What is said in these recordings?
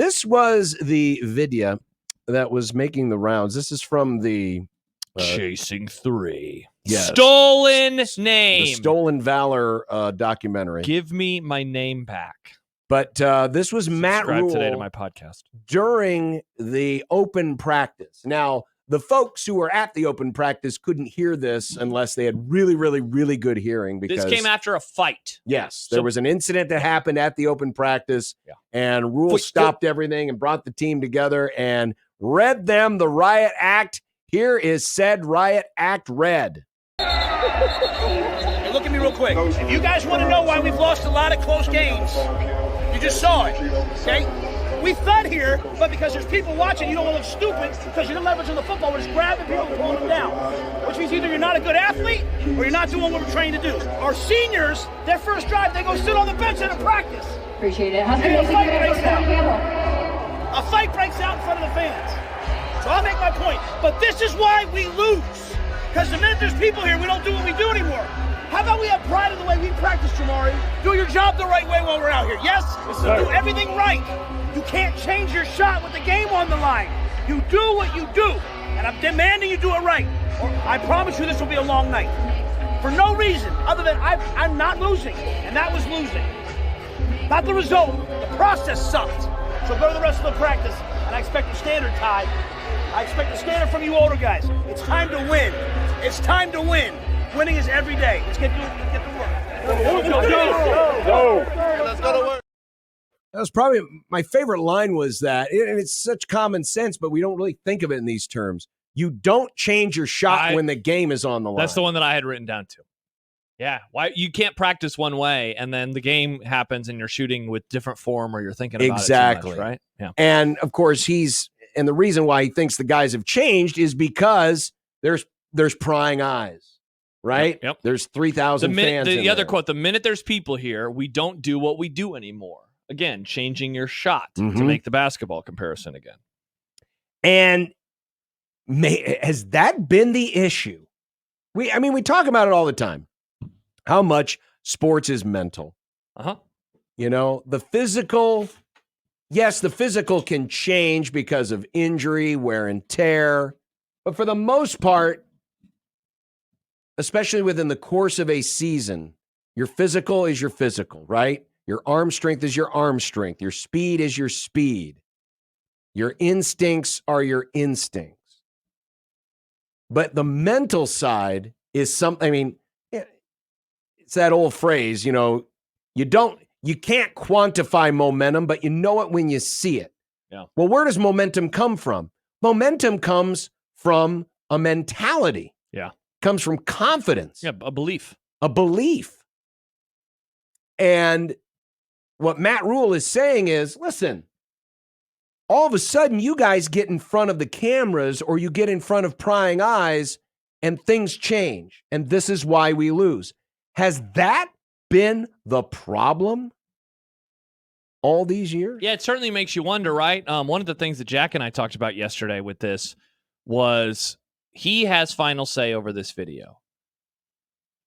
This was the video that was making the rounds. This is from the Chasing 3. Yes. Stolen name. The Stolen Valor documentary. Give me my name back. But this was Matt Subscribe Rhule today to my podcast. during the open practice. Now, the folks who were at the open practice couldn't hear this unless they had really, really, really good hearing. Because This came after a fight. Yes, there was an incident that happened at the open practice, and Rhule stopped everything and brought the team together and read them the riot act. Here is said riot act read. Hey, look at me real quick. If you guys want to know why we've lost a lot of close games, you just saw it, okay? We thud here, but because there's people watching, you don't want to look stupid because you're leveraging the football. We're just grabbing people and pulling them down, which means either you're not a good athlete or you're not doing what we're trained to do. Our seniors, their first drive, they go sit on the bench at a practice. Appreciate it. And a fight breaks out. A fight breaks out in front of the fans. So I'll make my point. But this is why we lose. Because the minute there's people here, we don't do what we do anymore. How about we have pride in the way we practice, Jamari? Do your job the right way while we're out here. Yes? Do everything right. You can't change your shot with the game on the line. You do what you do. And I'm demanding you do it right. Or I promise you this will be a long night. For no reason other than I'm not losing. And that was losing. Not the result. The process sucked. So go to the rest of the practice. And I expect a standard tie. I expect a standard from you older guys. It's time to win. It's time to win. Winning is every day. Let's get to work. Let's go to work. That was probably my favorite line was that, and it's such common sense, but we don't really think of it in these terms. You don't change your shot when the game is on the line. That's the one that I had written down too. Yeah. Why you can't practice one way and then the game happens and you're shooting with different form or you're thinking about it too much, right? Yeah. And of course and the reason why he thinks the guys have changed is because there's prying eyes. Right? Yep. There's 3,000 fans. The other quote, the minute there's people here, we don't do what we do anymore. Again, changing your shot to make the basketball comparison again. And has that been the issue? We talk about it all the time. How much sports is mental. You know, the physical can change because of injury, wear and tear. But for the most part, especially within the course of a season, your physical is your physical, right? Your arm strength is your arm strength. Your speed is your speed. Your instincts are your instincts. But the mental side is something, it's that old phrase, you can't quantify momentum, but you know it when you see it. Yeah. Well, where does momentum come from? Momentum comes from a mentality. Yeah. Comes from confidence. Yeah, a belief. And what Matt Rhule is saying is, listen, all of a sudden you guys get in front of the cameras or you get in front of prying eyes and things change. And this is why we lose. Has that been the problem all these years? Yeah, it certainly makes you wonder, right? One of the things that Jack and I talked about yesterday with this was he has final say over this video.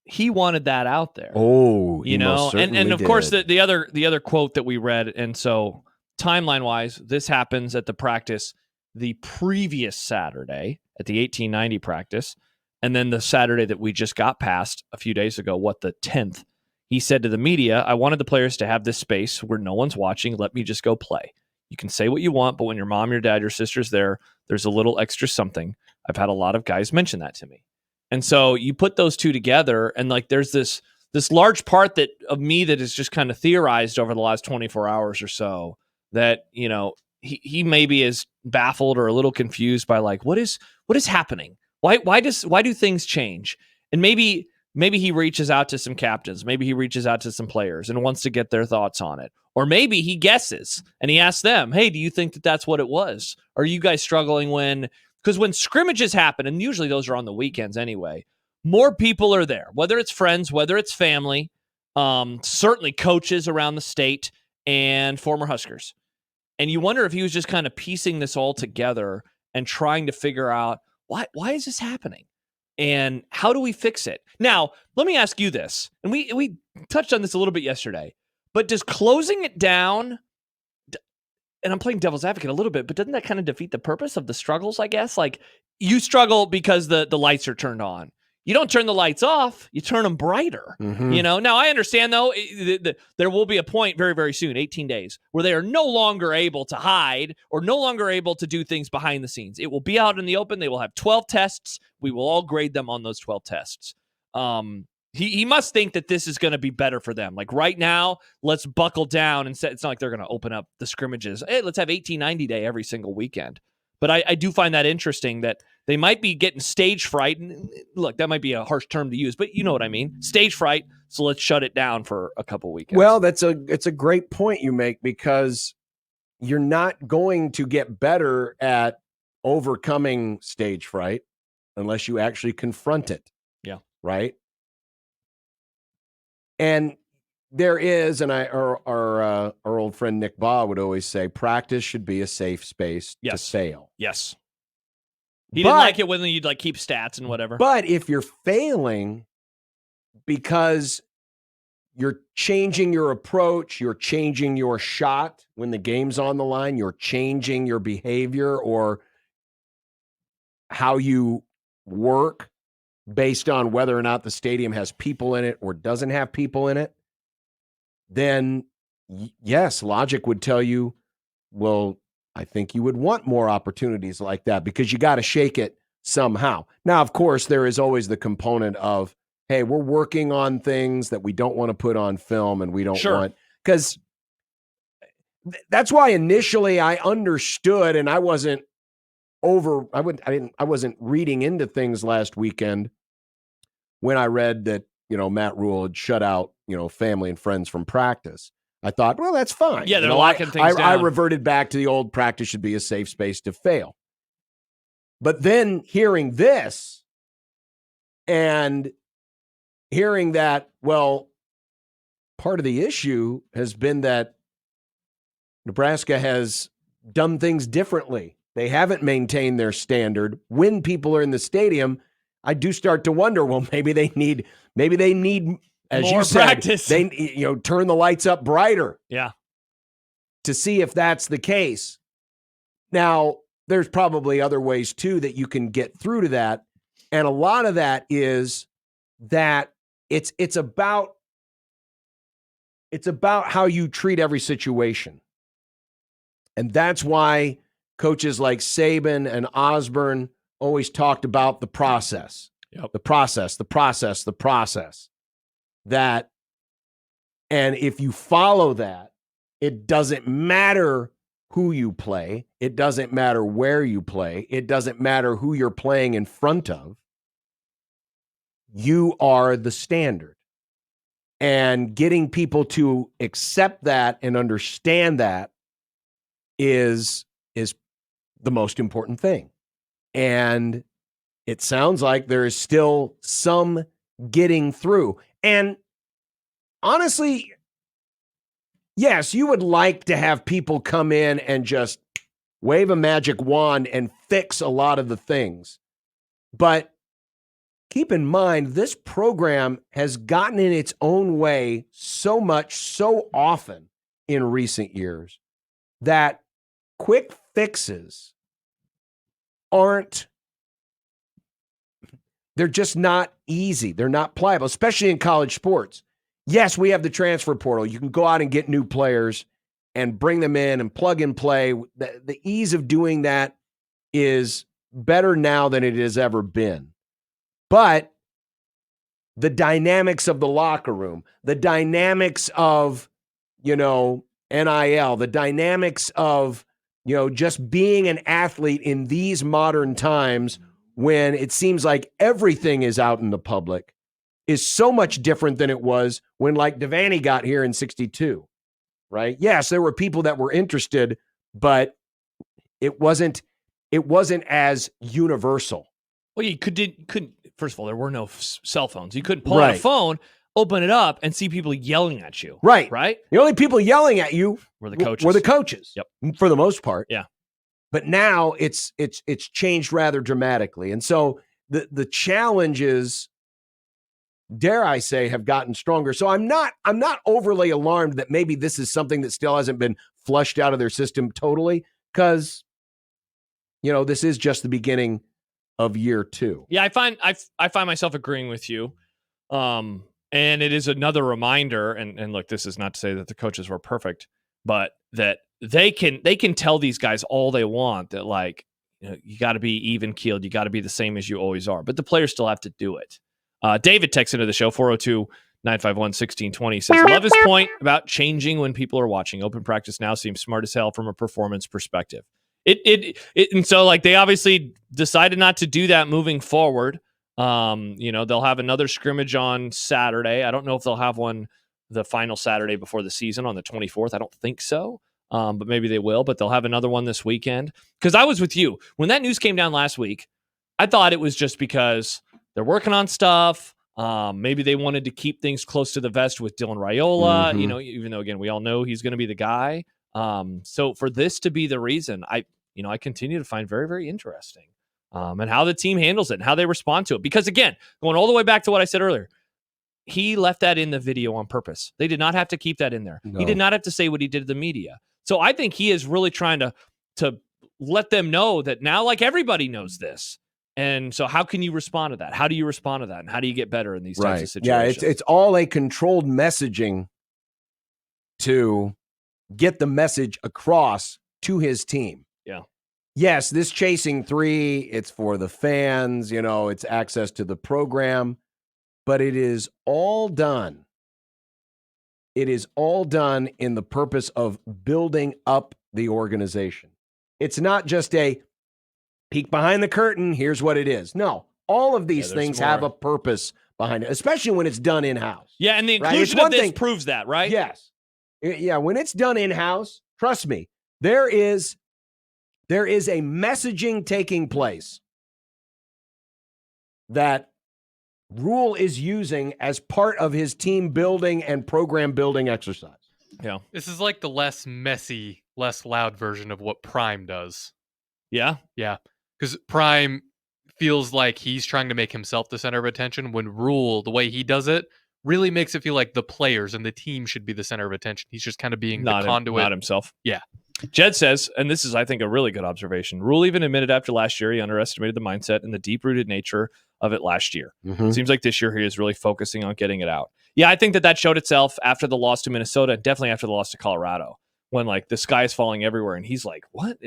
He wanted that out there. Oh, and of course the other quote that we read, and so timeline wise, this happens at the practice the previous Saturday at the 1890 practice, and then the Saturday that we just got past a few days ago, the 10th. He said to the media, "I wanted the players to have this space where no one's watching. Let me just go play. You can say what you want, but when your mom, your dad, your sister's there's a little extra something. I've had a lot of guys mention that to me." And so you put those two together, and there's this large part of me that is just kind of theorized over the last 24 hours or so that, he maybe is baffled or a little confused by what is happening? Why do things change? And maybe he reaches out to some captains, maybe he reaches out to some players and wants to get their thoughts on it. Or maybe he guesses and he asks them, "Hey, do you think that that's what it was? Are you guys struggling because when scrimmages happen, and usually those are on the weekends anyway, more people are there, whether it's friends, whether it's family, certainly coaches around the state and former Huskers. And you wonder if he was just kind of piecing this all together and trying to figure out why is this happening and how do we fix it? Now, let me ask you this, and we touched on this a little bit yesterday, but does closing it down, and I'm playing devil's advocate a little bit, but doesn't that kind of defeat the purpose of the struggles, I guess? Like, you struggle because the lights are turned on. You don't turn the lights off, you turn them brighter. Mm-hmm. Now I understand though, there will be a point very, very soon, 18 days, where they are no longer able to hide or no longer able to do things behind the scenes. It will be out in the open. They will have 12 tests. We will all grade them on those 12 tests. He must think that this is going to be better for them. Like right now, let's buckle down and say, it's not like they're going to open up the scrimmages. Hey, let's have 18-90 day every single weekend. But I do find that interesting that they might be getting stage fright. And look, that might be a harsh term to use, but you know what I mean. Stage fright. So let's shut it down for a couple weekends. Well, it's a great point you make, because you're not going to get better at overcoming stage fright unless you actually confront it. Yeah. Right. And there is, and our old friend Nick Baugh would always say, practice should be a safe space to fail. Yes. He didn't like it when you'd like keep stats and whatever. But if you're failing because you're changing your approach, you're changing your shot when the game's on the line, you're changing your behavior or how you work based on whether or not the stadium has people in it or doesn't have people in it, then yes, logic would tell you, well, I think you would want more opportunities like that because you got to shake it somehow. Now, of course, there is always the component of, hey, we're working on things that we don't want to put on film and we don't want, because that's why initially I understood, and I wasn't reading into things last weekend when I read that, Matt Rhule had shut out, family and friends from practice. I thought, well, that's fine. Yeah, they're locking things down. I reverted back to the old practice should be a safe space to fail. But then hearing this and hearing that, well, part of the issue has been that Nebraska has done things differently. They haven't maintained their standard. When people are in the stadium, I do start to wonder, well, maybe they need, as more you said, practice. They turn the lights up brighter. Yeah. To see if that's the case. Now, there's probably other ways too that you can get through to that. And a lot of that is that it's about how you treat every situation. And that's why coaches like Saban and Osborne always talked about the process. Yep. The process. That, and if you follow that, it doesn't matter who you play. It doesn't matter where you play. It doesn't matter who you're playing in front of. You are the standard. And getting people to accept that and understand that is the most important thing. And it sounds like there is still some getting through. And honestly, yes, you would like to have people come in and just wave a magic wand and fix a lot of the things. But keep in mind, this program has gotten in its own way so much, so often in recent years that quick fixes they're just not easy. They're not pliable, especially in college sports. Yes, we have the transfer portal. You can go out and get new players and bring them in and plug and play. The ease of doing that is better now than it has ever been. But the dynamics of the locker room, the dynamics of, NIL, the dynamics of, just being an athlete in these modern times when it seems like everything is out in the public is so much different than it was when like Devaney got here in 62, right? Yes, there were people that were interested, but it wasn't as universal. Well, you couldn't. First of all, there were no cell phones. You couldn't pull out a phone, open it up, and see people yelling at you. Right. Right. The only people yelling at you were the coaches. Yep. For the most part. Yeah. But now it's changed rather dramatically, and so the challenges, dare I say, have gotten stronger. So I'm not overly alarmed that maybe this is something that still hasn't been flushed out of their system totally, because, this is just the beginning of year 2. Yeah, I find myself agreeing with you. And it is another reminder, and look, this is not to say that the coaches were perfect, but that they can tell these guys all they want that, like, you got to be even keeled, you got to be the same as you always are, but the players still have to do it. David texts into the show 402-951-1620 says, love his point about changing when people are watching. Open practice now seems smart as hell from a performance perspective. And so, like, they obviously decided not to do that moving forward. They'll have another scrimmage on Saturday. I don't know if they'll have one the final Saturday before the season on the 24th. I don't think so. But maybe they will, but they'll have another one this weekend. Because I was with you. When that news came down last week, I thought it was just because they're working on stuff. Maybe they wanted to keep things close to the vest with Dylan Raiola, even though, again, we all know he's going to be the guy. So for this to be the reason, I continue to find very, very interesting. And how the team handles it and how they respond to it. Because, again, going all the way back to what I said earlier, he left that in the video on purpose. They did not have to keep that in there. No. He did not have to say what he did to the media. So I think he is really trying to let them know that now, like, everybody knows this. And so how can you respond to that? How do you respond to that? And how do you get better in these types of situations? Yeah, it's all a controlled messaging to get the message across to his team. Yeah. Yes, this chasing 3, it's for the fans, it's access to the program, but it is all done. It is all done in the purpose of building up the organization. It's not just a peek behind the curtain, here's what it is. No, all of these things have a purpose behind it, especially when it's done in-house. Yeah, and the inclusion of this proves that, right? Yes. Yeah, when it's done in-house, trust me, there is a messaging taking place that Rhule is using as part of his team building and program building exercise. Yeah. This is like the less messy, less loud version of what Prime does. Yeah? Yeah. Because Prime feels like he's trying to make himself the center of attention, when Rhule, the way he does it, really makes it feel like the players and the team should be the center of attention. He's just kind of being the conduit. Not himself. Yeah. Jed says, and this is, I think, a really good observation, Rhule even admitted after last year he underestimated the mindset and the deep-rooted nature of it last year. Mm-hmm. It seems like this year he is really focusing on getting it out. Yeah, I think that showed itself after the loss to Minnesota, definitely after the loss to Colorado, when, like, the sky is falling everywhere, and he's like, what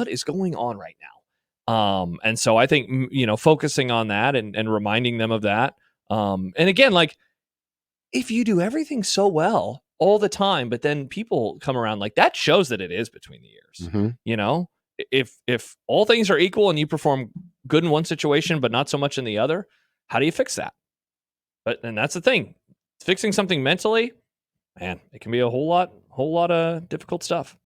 is going on right now? And so I think, focusing on that and reminding them of that. And again, like, if you do everything so well all the time, but then people come around, like, that shows that it is between the ears. Mm-hmm. If all things are equal and you perform good in one situation, but not so much in the other, how do you fix that? And that's the thing. Fixing something mentally, man, it can be a whole lot of difficult stuff.